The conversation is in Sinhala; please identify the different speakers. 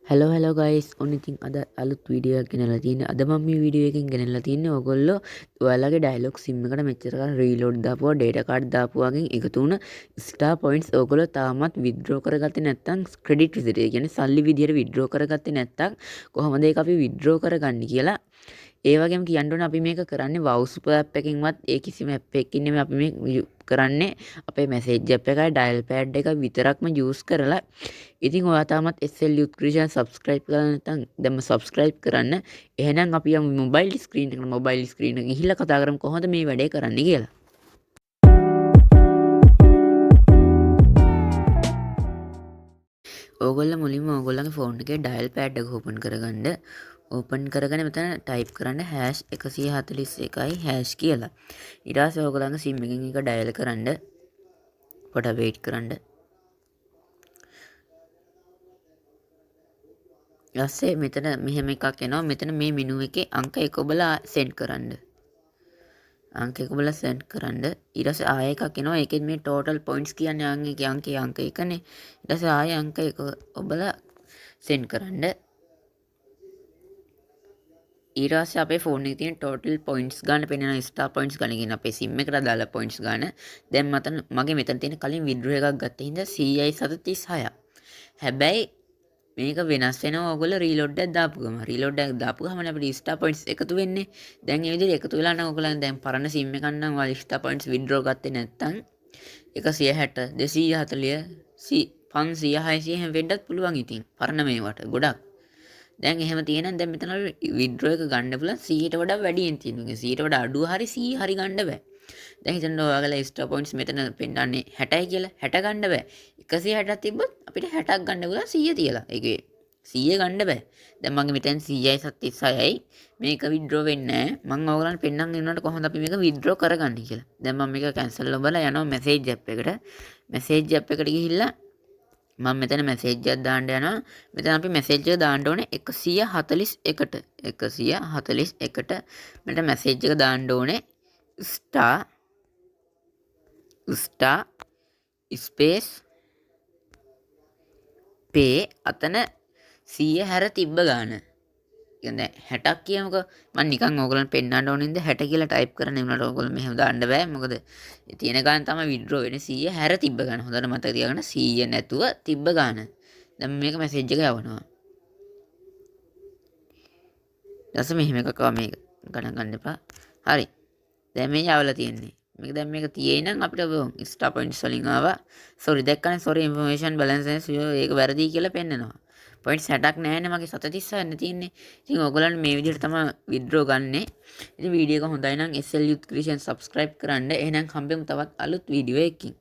Speaker 1: hello guys ඔන්න ඉතින් අද අලුත් වීඩියෝ එකක් ගෙනල්ලා තියෙන්නේ. අද මම මේ වීඩියෝ එකෙන් ගෙනල්ලා තියෙන්නේ ඕගොල්ලෝ ඔයාලගේ ඩයලොග් සිම් එකට මෙච්චර කාල රීලෝඩ් දාපුවා ඩේටා කාඩ් දාපුවාගෙන් එකතු වුණ ස්ටාර් පොයින්ට්ස් ඕගොල්ලෝ තාමත් විත්ඩ්‍රෝ කරගත්තේ නැත්නම් ක්‍රෙඩිට් විදිහට ඒ කියන්නේ සල්ලි විදිහට විත්ඩ්‍රෝ කරගත්තේ නැත්නම් කොහොමද ඒක අපි විත්ඩ්‍රෝ කරගන්නේ කියලා ඒ වගේම කියන්න ඕනේ අපි මේක කරන්නේ වවුසුපර් ඇප් එකකින්වත් ඒ කිසිම ඇප් එකකින් නෙමෙයි අපි මේ කරන්නේ අපේ මැසේජ් ඇප් එකයි ඩයල් පෑඩ් එක විතරක්ම යූස් කරලා. ඉතින් ඔයා තාමත් SL Youth Creation subscribe කරලා නැත්නම් දැන්ම subscribe කරන්න. එහෙනම් අපි යමු මොබයිල් ස්ක්‍රීන් එකට මොබයිල් ස්ක්‍රීන් එක ගිහිල්ලා කතා කරමු කොහොමද මේ වැඩේ කරන්නේ කියලා. ඕගොල්ලෝ මුලින්ම ඕගොල්ලන්ගේ ෆෝන් එකේ ඩයල් පෑඩ් එක ඕපන් කරගන්න. ඕපන් කරගෙන මෙතන ටයිප් කරන්න #141 # කියලා. ඊට පස්සේ ඕගොල්ලන්ගේ සිම් එකකින් එක ඩයල් කරන්න. පොඩ වෙයිට් කරන්න. ඊපස්සේ මෙතන මෙහෙම එකක් එනවා. මෙතන මේ මෙනු එකේ අංක 1 ඔබලා සෙන්ඩ් කරන්න. අංක 1 ඔබලා සෙන්ඩ් කරන්න. ඊට පස්සේ ආයෙ එකක් එනවා. ඒකෙත් මේ total points කියන්නේ අංකයේ අංක 1නේ. ඊට පස්සේ ආයෙ අංක 1 ඔබලා සෙන්ඩ් කරන්න. ඊට පස්සේ අපේ ෆෝන් එකේ තියෙන total points ගන්න පෙන්නන star points ගන්න කියන අපේ sim එකට දාලා points ගන්න. දැන් මගේ මෙතන තියෙන කලින් withdraw එකක් ගත්ත හින්දා 136ක්. හැබැයි මේක වෙනස් වෙනවා ඔයගොල්ලෝ රීලෝඩ් එකක් දාපු ගම. රීලෝඩ් එකක් දාපුවාම අපිට star points එකතු වෙන්නේ. දැන් මේ විදිහට එකතු වෙලා නම් ඔයගොල්ලන් දැන් පරණ sim එකක් නම් ඔයාලා star points withdraw ගත්තේ නැත්නම් 160 240 500 600 එහෙම වෙන්නත් පුළුවන් ඉතින්. පරණ මේවට ගොඩක්. දැන් එහෙම තියෙනම් දැන් මෙතන විත්ඩ්‍රෝ එක ගන්න පුළුවන් 100ට වඩා වැඩියෙන් තියෙනවා. 100ට වඩා අඩුව හරි 100 හරි ගන්න බෑ. දැන් හිතන්න ඔයාලා එක්ස්ට්‍රා පොයින්ට්ස් මෙතන පෙන්නන්නේ 60යි කියලා. 60 ගන්න බෑ. 160ක් තිබ්බොත් අපිට 60ක් ගන්න පුළුවන් 100 තියලා. ඒකේ 100 ගන්න බෑ. දැන් මගේ මෙතෙන් 100යි 36යි මේක විත්ඩ්‍රෝ වෙන්නේ නැහැ. මම ඔයගලන්ට පෙන්නන්න ඉන්නවට කොහොමද අපි මේක විත්ඩ්‍රෝ කරගන්නේ කියලා. දැන් මම මේක කැන්සල් කරලා යනවා මැසේජ් ඇප් එකට. මැසේජ් ඇප් එකට ගිහිල්ලා මම මෙතන මැසේජ් එකක් දාන්න යනවා. මෙතන අපි මැසේජ් එක දාන්න ඕනේ 141ට. 141ට මෙතන මැසේජ් එක දාන්න ඕනේ star space pay අතන 100 හැර තිබ්බ ගාන. කියන්නේ 60ක් කියමුකෝ. මම නිකන් ඕගලන්ට පෙන්නන්න ඕනේ ඉඳ 60 කියලා ටයිප් කරන්න උනට ඕගොල්ලෝ මෙහෙම දාන්න බෑ. මොකද තියෙන ගාන තමයි විත්ඩ්‍රෝ වෙන්නේ 100 හැර තිබ්බ ගාන. හොඳට මතක තියාගන්න 100 නැතුව තිබ්බ ගාන. දැන් මේක මැසේජ් එක යවනවා. ඊට මෙහෙම එකක් මේක ගණන් ගන්න එපා. හරි. දැන් මේ යවලා තියෙන්නේ. මේක තියෙයි නම් අපිට ස්ටාර් පොයින්ට්ස් වලින් ආවා. සෝරි දැක්කනේ සෝරි ඉන්ෆර්මේෂන් බැලන්ස් ඒක වැරදි කියලා පෙන්නනවා. පොයින්ට්ස් 60ක් නැහැනේ මගේ 736 නේ තියෙන්නේ. ඉතින් ඔයගොල්ලන්ට මේ විදිහට තමයි විත්ඩ්‍රෝ ගන්නෙ. ඉතින් වීඩියෝ එක හොඳයි නම් SL Youth Creation subscribe කරන්න. එහෙනම් හම්බෙමු තවත් අලුත් වීඩියෝ එකකින්.